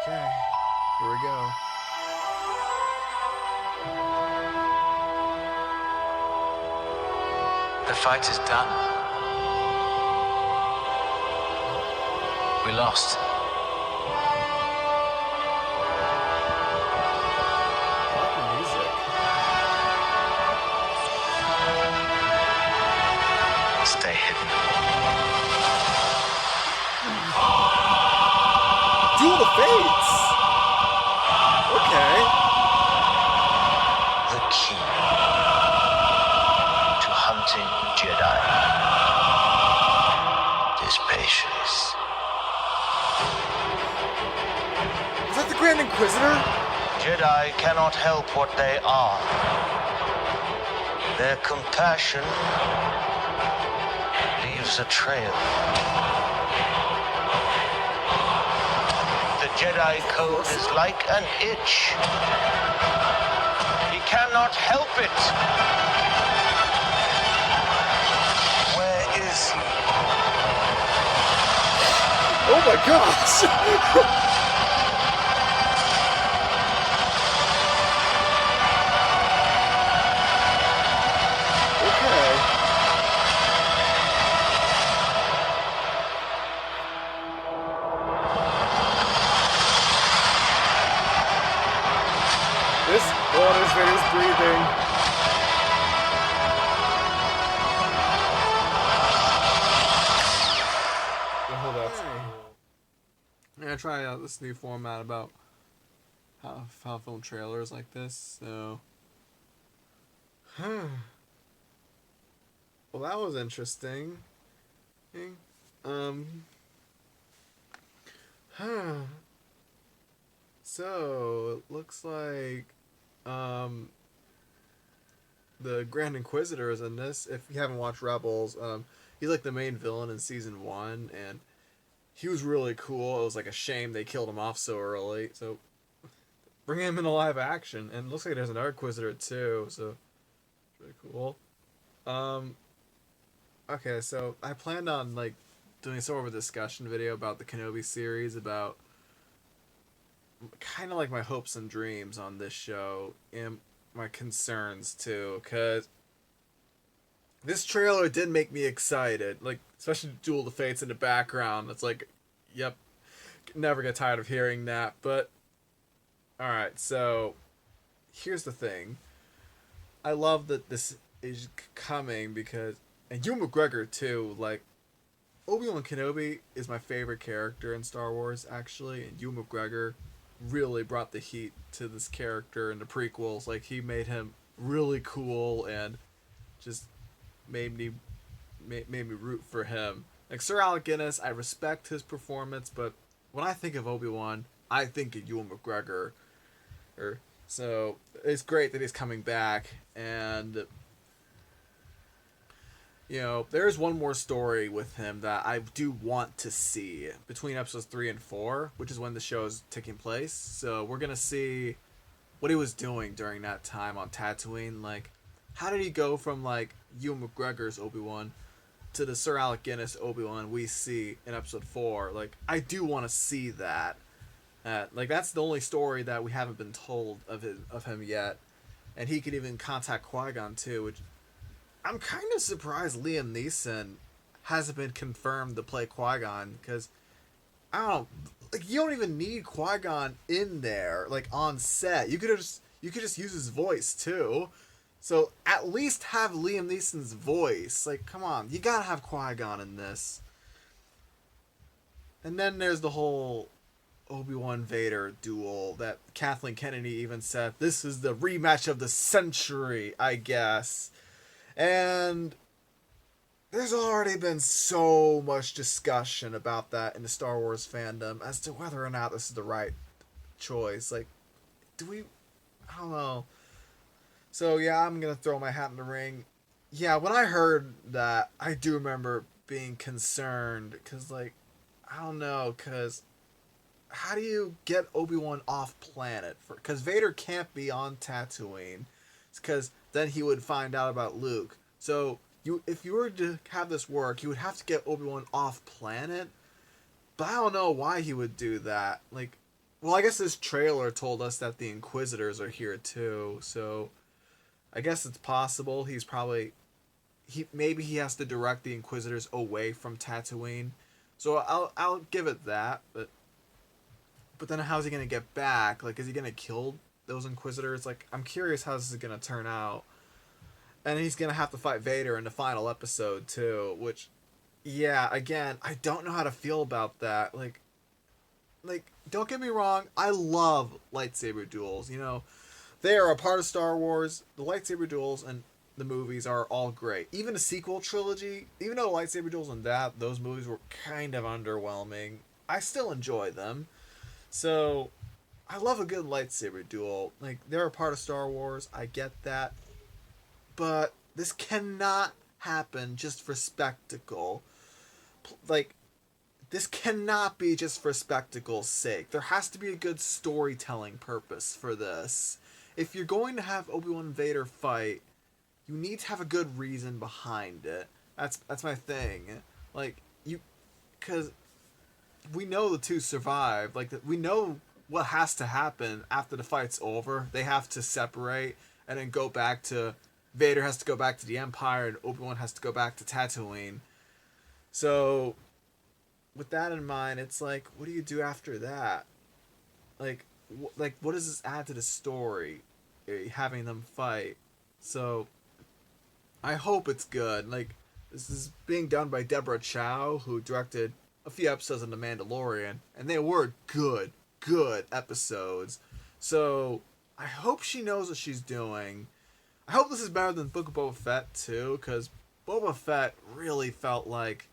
Okay, here we go. The fight is done. We lost. The music. Stay hidden. Duel the Fates! Okay. The key to hunting Jedi is patience. Is that the Grand Inquisitor? Jedi cannot help what they are. Their compassion leaves a trail. The Jedi code is like an itch. He cannot help it. Where is he? Oh my gosh! Okay. This Vader's breathing. Oh, that's cool. I'm gonna try out this new format about how film trailers like this. So, well, that was interesting. Um, so it looks like the Grand Inquisitor is in this. If you haven't watched Rebels, he's like the main villain in season 1, and he was really cool. It was like a shame they killed him off so early. So bring him into live action, and it looks like there's another Inquisitor too. So really cool. Okay, so I planned on like doing sort of a discussion video about the Kenobi series, about kind of like my hopes and dreams on this show and my concerns too, because this trailer did make me excited, like especially Duel of the Fates in the background. It's like, yep, never get tired of hearing that. But all right, so here's the thing. I love that this is coming because, and Ewan McGregor too. Like, Obi-Wan Kenobi is my favorite character in Star Wars, actually, and Ewan McGregor really brought the heat to this character in the prequels. Like, he made him really cool and just made me root for him. Like, Sir Alec Guinness, I respect his performance, but when I think of Obi-Wan, I think of Ewan McGregor. So it's great that he's coming back, and you know, there's one more story with him that I do want to see between episodes 3 and 4, which is when the show is taking place. So we're gonna see what he was doing during that time on Tatooine. Like, how did he go from like Ewan McGregor's Obi-Wan to the Sir Alec Guinness Obi-Wan we see in episode 4? Like, I do want to see that. Like, that's the only story that we haven't been told of him yet, and he could even contact Qui-Gon too, which I'm kind of surprised Liam Neeson hasn't been confirmed to play Qui-Gon, because I don't know, like, you don't even need Qui-Gon in there, like, on set. You could just use his voice too. So at least have Liam Neeson's voice. Like, come on, you gotta have Qui-Gon in this. And then there's the whole Obi-Wan Vader duel that Kathleen Kennedy even said, this is the rematch of the century, I guess. And there's already been so much discussion about that in the Star Wars fandom as to whether or not this is the right choice. Like, I don't know. So yeah, I'm gonna throw my hat in the ring. Yeah, when I heard that, I do remember being concerned, because, like, I don't know, because how do you get Obi-Wan off planet? Because Vader can't be on Tatooine, because then he would find out about Luke. So if you were to have this work, you would have to get Obi-Wan off planet. But I don't know why he would do that. Like, Well, I guess this trailer told us that the Inquisitors are here too, so I guess it's possible he's probably maybe he has to direct the Inquisitors away from Tatooine. So I'll give it that, but then how's he gonna get back? Like, is he gonna kill those Inquisitors? Like, I'm curious how this is gonna turn out. And he's gonna have to fight Vader in the final episode too, which, yeah, again, I don't know how to feel about that. Like, don't get me wrong, I love lightsaber duels. You know, they are a part of Star Wars. The lightsaber duels and the movies are all great. Even the sequel trilogy, even though lightsaber duels and those movies were kind of underwhelming, I still enjoy them. So, I love a good lightsaber duel. Like, they're a part of Star Wars. I get that. But this cannot happen just for spectacle. Like, this cannot be just for spectacle's sake. There has to be a good storytelling purpose for this. If you're going to have Obi-Wan and Vader fight, you need to have a good reason behind it. That's my thing. Like, because we know the two survived. Like, we know what has to happen after the fight's over. They have to separate and then go back to... Vader has to go back to the Empire and Obi-Wan has to go back to Tatooine. So, with that in mind, it's like, what do you do after that? Like, what does this add to the story? Having them fight. So, I hope it's good. Like, this is being done by Deborah Chow, who directed a few episodes of The Mandalorian, and they were good episodes. So, I hope she knows what she's doing. I hope this is better than Book of Boba Fett, too, because Boba Fett really felt like...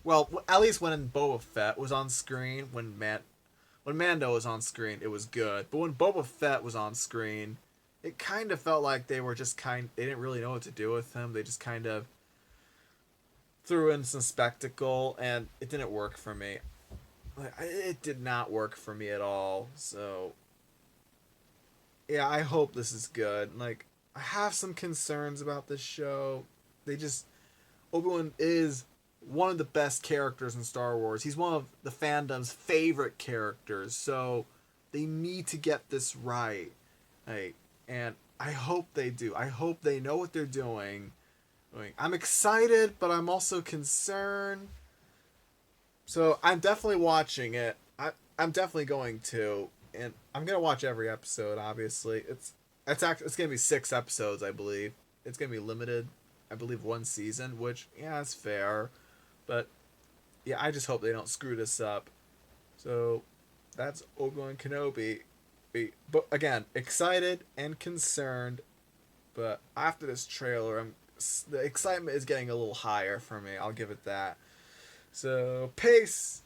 Well, at least when Boba Fett was on screen, when Mando was on screen, it was good. But when Boba Fett was on screen, it kind of felt like they were just they didn't really know what to do with him. They just kind of threw in some spectacle, and it didn't work for me. It did not work for me at all, so... Yeah, I hope this is good. Like, I have some concerns about this show. Obi-Wan is one of the best characters in Star Wars. He's one of the fandom's favorite characters. So they need to get this right. And I hope they do. I hope they know what they're doing. I'm excited, but I'm also concerned. So I'm definitely watching it. I'm definitely going to. And I'm going to watch every episode, obviously. It's going to be 6 episodes, I believe. It's going to be limited, I believe, 1 season, which, yeah, it's fair. But, yeah, I just hope they don't screw this up. So, that's Obi-Wan Kenobi. But, again, excited and concerned. But after this trailer, the excitement is getting a little higher for me. I'll give it that. So, peace!